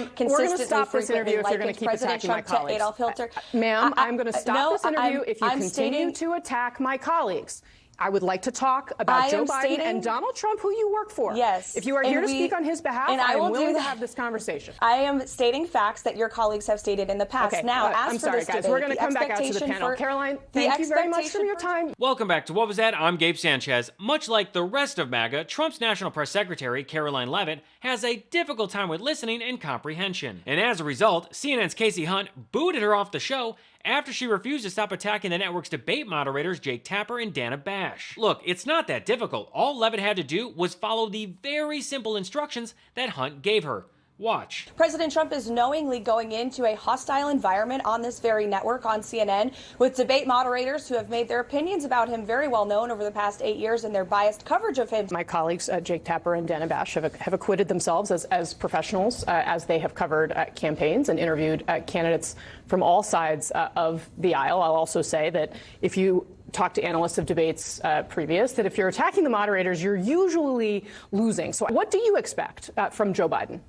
Ma'am, consistently, stop this interview if you're going to keep President attacking Trump my colleagues. to Adolf Hitler. Ma'am, I'm going to stop this interview if you I'm continue to attack my colleagues. I would like to talk about Joe Biden and Donald Trump, who you work for. Yes. If you are here to speak on his behalf, I am willing to have this conversation. I am stating facts that your colleagues have stated in the past. Okay, now, I'm sorry, guys. We're going to come back out to the panel. Karoline, thank you very much for your time. Welcome back to What Was That? I'm Gabe Sanchez. Much like the rest of MAGA, Trump's National Press Secretary, Karoline Leavitt, has a difficult time with listening and comprehension. And as a result, CNN's Kasie Hunt booted her off the show after she refused to stop attacking the network's debate moderators Jake Tapper and Dana Bash. Look, it's not that difficult. All Leavitt had to do was follow the very simple instructions that Hunt gave her. Watch. President Trump is knowingly going into a hostile environment on this very network, on CNN, with debate moderators who have made their opinions about him very well known over the past 8 years and their biased coverage of him. My colleagues, Jake Tapper and Dana Bash, have acquitted themselves as professionals as they have covered campaigns and interviewed candidates from all sides of the aisle. I'll also say that if you talk to analysts of debates previous, that if you're attacking the moderators, you're usually losing. So what do you expect from Joe Biden?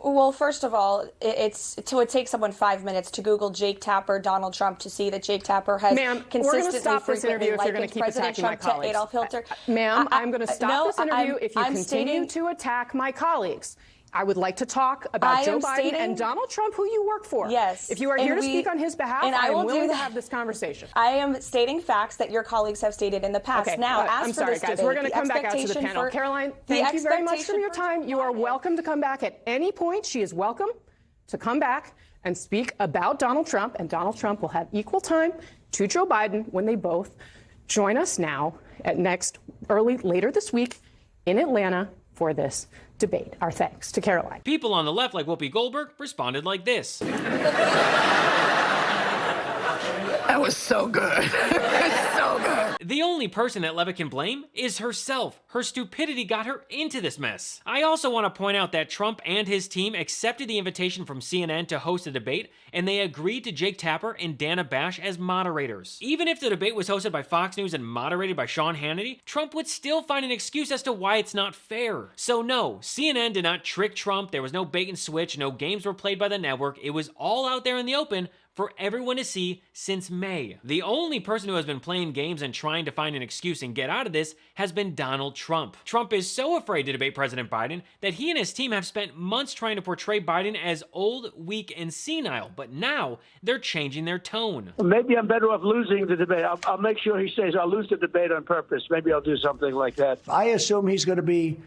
Well, first of all, it would take someone 5 minutes to Google Jake Tapper, Donald Trump, to see that Jake Tapper has consistently, stop this interview if you're going to keep President attacking Trump my colleagues. to Adolf Hitler. Ma'am, I'm going to stop this interview if you continue stating, to attack my colleagues. I would like to talk about Joe Biden and Donald Trump, who you work for. Yes. If you are here to speak on his behalf, I am willing to have this conversation. I am stating facts that your colleagues have stated in the past. Okay. Now, I'm sorry, guys. We're going to come back out to the panel. Karoline, thank you very much for your time. You are welcome to come back at any point. She is welcome to come back and speak about Donald Trump, and Donald Trump will have equal time to Joe Biden when they both join us now at later this week in Atlanta for this debate. Our thanks to Karoline. People on the left, like Whoopi Goldberg, responded like this. That was so good. So good. The only person that Leavitt can blame is herself. Her stupidity got her into this mess. I also want to point out that Trump and his team accepted the invitation from CNN to host a debate, and they agreed to Jake Tapper and Dana Bash as moderators. Even if the debate was hosted by Fox News and moderated by Sean Hannity, Trump would still find an excuse as to why it's not fair. So no, CNN did not trick Trump. There was no bait and switch. No games were played by the network. It was all out there in the open for everyone to see since May. The only person who has been playing games and trying to find an excuse and get out of this has been Donald Trump. Trump is so afraid to debate President Biden that he and his team have spent months trying to portray Biden as old, weak, and senile, but now they're changing their tone. Maybe I'm better off losing the debate. I'll make sure he says I'll lose the debate on purpose. Maybe I'll do something like that. I assume he's going to be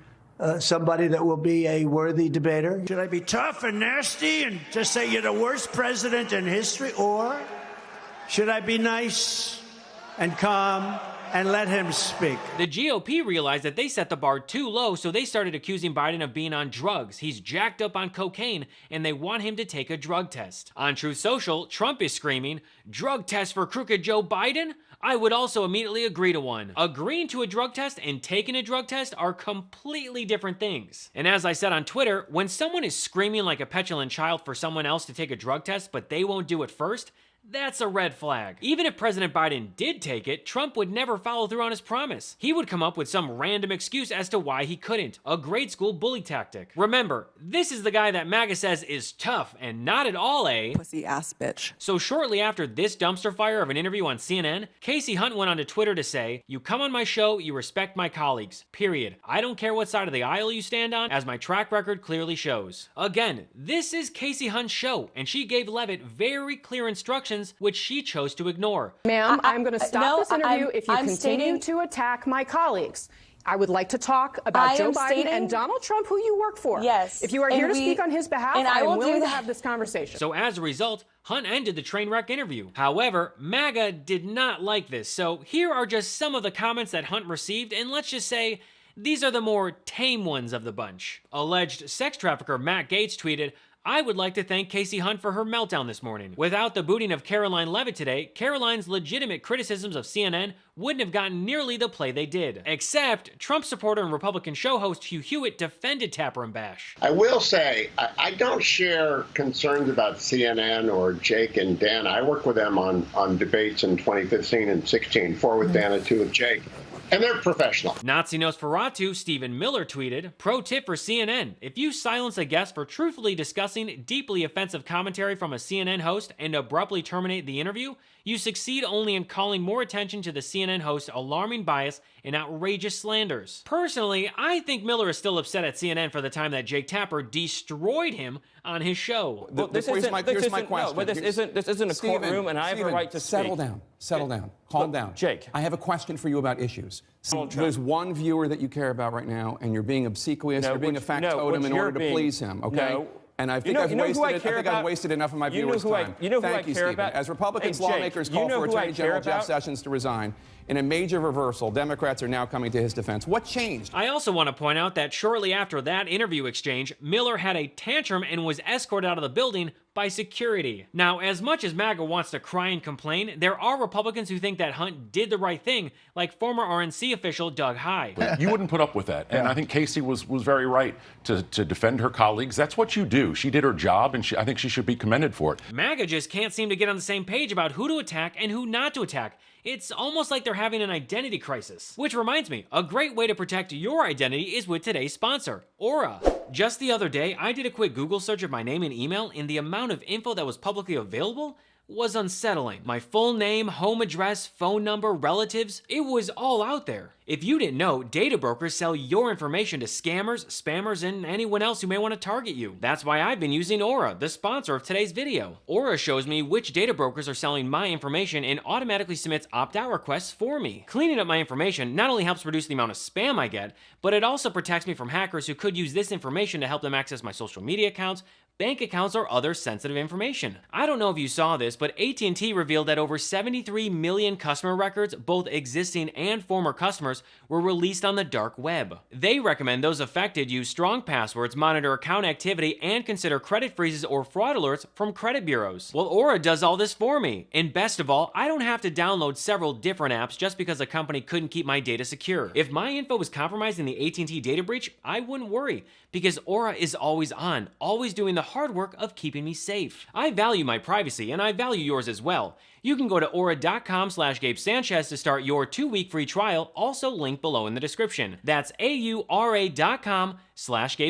somebody that will be a worthy debater. Should I be tough and nasty and just say you're the worst president in history? Or should I be nice and calm and let him speak? The GOP realized that they set the bar too low, so they started accusing Biden of being on drugs. He's jacked up on cocaine, and they want him to take a drug test. On Truth Social, Trump is screaming, "Drug test for crooked Joe Biden?" I would also immediately agree to one. Agreeing to a drug test and taking a drug test are completely different things. And as I said on Twitter, when someone is screaming like a petulant child for someone else to take a drug test, but they won't do it first, that's a red flag. Even if President Biden did take it, Trump would never follow through on his promise. He would come up with some random excuse as to why he couldn't. A grade school bully tactic. Remember, this is the guy that MAGA says is tough and not at all a pussy ass bitch. So shortly after this dumpster fire of an interview on CNN, Kasie Hunt went onto Twitter to say, "You come on my show, you respect my colleagues. Period. I don't care what side of the aisle you stand on, as my track record clearly shows." Again, this is Kasie Hunt's show, and she gave Leavitt very clear instructions which she chose to ignore. Ma'am, I'm going to stop this interview if you continue to attack my colleagues. I would like to talk about Joe Biden and Donald Trump, who you work for. Yes. If you are here to speak on his behalf, I am willing to have this conversation. So as a result, Hunt ended the train wreck interview. However, MAGA did not like this, so here are just some of the comments that Hunt received, and let's just say, these are the more tame ones of the bunch. Alleged sex trafficker Matt Gaetz tweeted, "I would like to thank Kasie Hunt for her meltdown this morning. Without the booting of Karoline Leavitt today, Karoline's legitimate criticisms of CNN wouldn't have gotten nearly the play they did. Except, Trump supporter and Republican show host Hugh Hewitt defended Tapper and Bash. I will say, I don't share concerns about CNN or Jake and Dan. I worked with them on debates in 2015 and 16, 4 with Dan and 2 with Jake. And they're professional. Nazi Nosferatu Stephen Miller tweeted, "Pro tip for CNN, if you silence a guest for truthfully discussing deeply offensive commentary from a CNN host and abruptly terminate the interview, you succeed only in calling more attention to the CNN host's alarming bias and outrageous slanders." Personally, I think Miller is still upset at CNN for the time that Jake Tapper destroyed him on his show. Well, here's my question. No, but this isn't a courtroom, and I have a right to settle down. Settle down. Calm down. Jake, I have a question for you about issues. There's one viewer that you care about right now, and you're being obsequious. You're being a factotum in order to please him. Okay. No. And I think I've wasted enough of my viewers' time. Thank you, Stephen. As Republicans, lawmakers call for Attorney General Jeff Sessions to resign. In a major reversal, Democrats are now coming to his defense. What changed? I also want to point out that shortly after that interview exchange, Miller had a tantrum and was escorted out of the building by security. Now, as much as MAGA wants to cry and complain, there are Republicans who think that Hunt did the right thing, like former RNC official Doug High. You wouldn't put up with that. And I think Kasie was very right to defend her colleagues. That's what you do. She did her job, and I think she should be commended for it. MAGA just can't seem to get on the same page about who to attack and who not to attack. It's almost like they're having an identity crisis. Which reminds me, a great way to protect your identity is with today's sponsor, Aura. Just the other day, I did a quick Google search of my name and email, and the amount of info that was publicly available was unsettling. My full name, home address, phone number, relatives, it was all out there. If you didn't know, data brokers sell your information to scammers, spammers, and anyone else who may want to target you. That's why I've been using Aura, the sponsor of today's video. Aura shows me which data brokers are selling my information and automatically submits opt-out requests for me. Cleaning up my information not only helps reduce the amount of spam I get, but it also protects me from hackers who could use this information to help them access my social media accounts, bank accounts, or other sensitive information. I don't know if you saw this, but AT&T revealed that over 73 million customer records, both existing and former customers, were released on the dark web. They recommend those affected use strong passwords, monitor account activity, and consider credit freezes or fraud alerts from credit bureaus. Well, Aura does all this for me. And best of all, I don't have to download several different apps just because a company couldn't keep my data secure. If my info was compromised in the AT&T data breach, I wouldn't worry, because Aura is always on, always doing the hard work of keeping me safe. I value my privacy, and I value yours as well. You can go to aura.com/Gabe Sanchez to start your 2-week free trial, also linked below in the description. That's aura.com/Gabe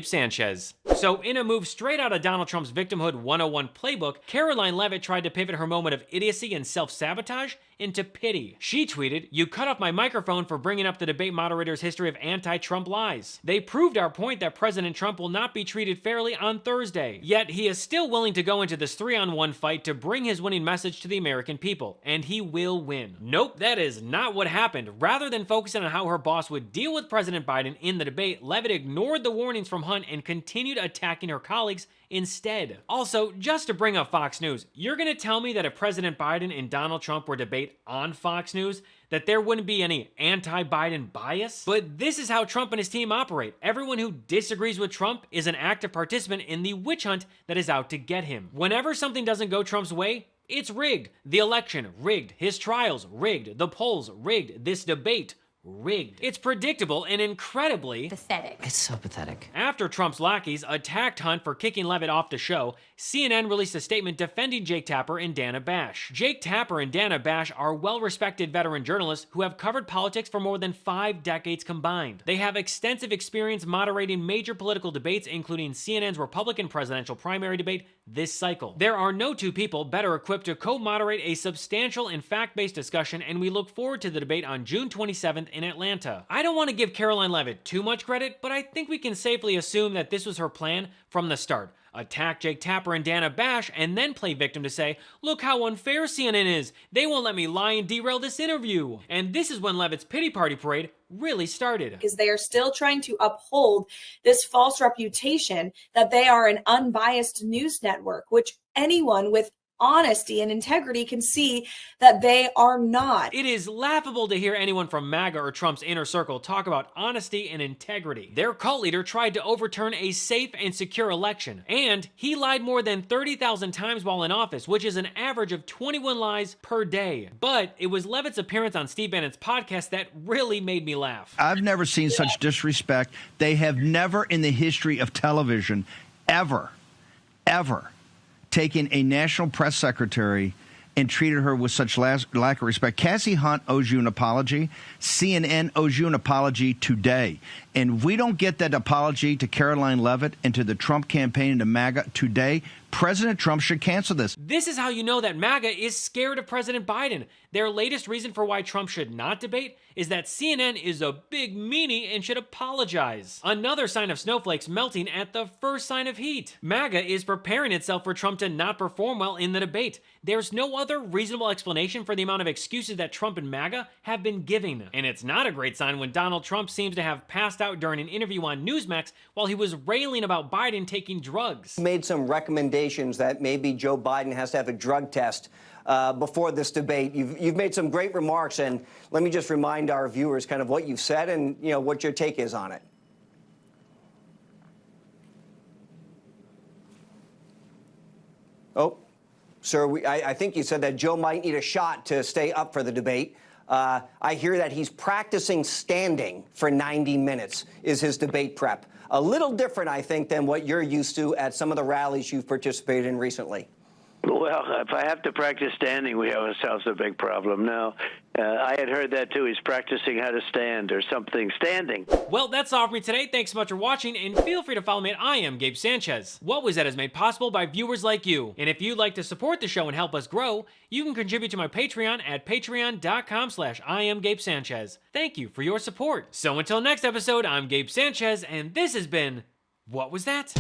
Sanchez. So in a move straight out of Donald Trump's Victimhood 101 playbook, Karoline Leavitt tried to pivot her moment of idiocy and self-sabotage into pity. She tweeted, "You cut off my microphone for bringing up the debate moderator's history of anti-Trump lies. They proved our point that President Trump will not be treated fairly on Thursday. Yet he is still willing to go into this 3-on-1 fight to bring his winning message to the American people, and he will win." Nope, that is not what happened. Rather than focusing on how her boss would deal with President Biden in the debate, Leavitt ignored the warnings from Hunt and continued attacking her colleagues instead. Also, just to bring up Fox News, you're gonna tell me that if President Biden and Donald Trump were to debate on Fox News, that there wouldn't be any anti-Biden bias? But this is how Trump and his team operate. Everyone who disagrees with Trump is an active participant in the witch hunt that is out to get him. Whenever something doesn't go Trump's way, it's rigged. The election, rigged. His trials, rigged. The polls, rigged. This debate, rigged. It's predictable and incredibly pathetic. It's so pathetic. After Trump's lackeys attacked Hunt for kicking Leavitt off the show, CNN released a statement defending Jake Tapper and Dana Bash. Jake Tapper and Dana Bash are well-respected veteran journalists who have covered politics for more than 5 decades combined. They have extensive experience moderating major political debates, including CNN's Republican presidential primary debate this cycle. There are no two people better equipped to co-moderate a substantial and fact-based discussion, and we look forward to the debate on June 27th in Atlanta. I don't want to give Karoline Leavitt too much credit, but I think we can safely assume that this was her plan from the start. Attack Jake Tapper and Dana Bash, and then play victim to say, "Look how unfair CNN is. They won't let me lie and derail this interview." And this is when Leavitt's pity party parade really started. Because they are still trying to uphold this false reputation that they are an unbiased news network, which anyone with honesty and integrity can see that they are not. It is laughable to hear anyone from MAGA or Trump's inner circle talk about honesty and integrity. Their cult leader tried to overturn a safe and secure election, and he lied more than 30,000 times while in office, which is an average of 21 lies per day. But it was Leavitt's appearance on Steve Bannon's podcast that really made me laugh. I've never seen such disrespect. They have never in the history of television ever taken a national press secretary and treated her with such lack of respect. Kasie Hunt owes you an apology. CNN owes you an apology today. And if we don't get that apology to Karoline Leavitt and to the Trump campaign and to MAGA today, President Trump should cancel this. This is how you know that MAGA is scared of President Biden. Their latest reason for why Trump should not debate is that CNN is a big meanie and should apologize. Another sign of snowflakes melting at the first sign of heat. MAGA is preparing itself for Trump to not perform well in the debate. There's no other reasonable explanation for the amount of excuses that Trump and MAGA have been giving. And it's not a great sign when Donald Trump seems to have passed out during an interview on Newsmax while he was railing about Biden taking drugs. Made some recommendations that maybe Joe Biden has to have a drug test before this debate. You've made some great remarks, and let me just remind our viewers kind of what you've said and what your take is on it. Oh, sir, I think you said that Joe might need a shot to stay up for the debate. I hear that he's practicing standing for 90 minutes is his debate prep. A little different, I think, than what you're used to at some of the rallies you've participated in recently. Well, if I have to practice standing, we have ourselves a big problem. No, I had heard that too. He's practicing how to stand or something standing. Well, that's all for me today. Thanks so much for watching, and feel free to follow me at I Am Gabe Sanchez. What Was That is made possible by viewers like you. And if you'd like to support the show and help us grow, you can contribute to my Patreon at patreon.com/IamGabeSanchez. Thank you for your support. So until next episode, I'm Gabe Sanchez, and this has been What Was That?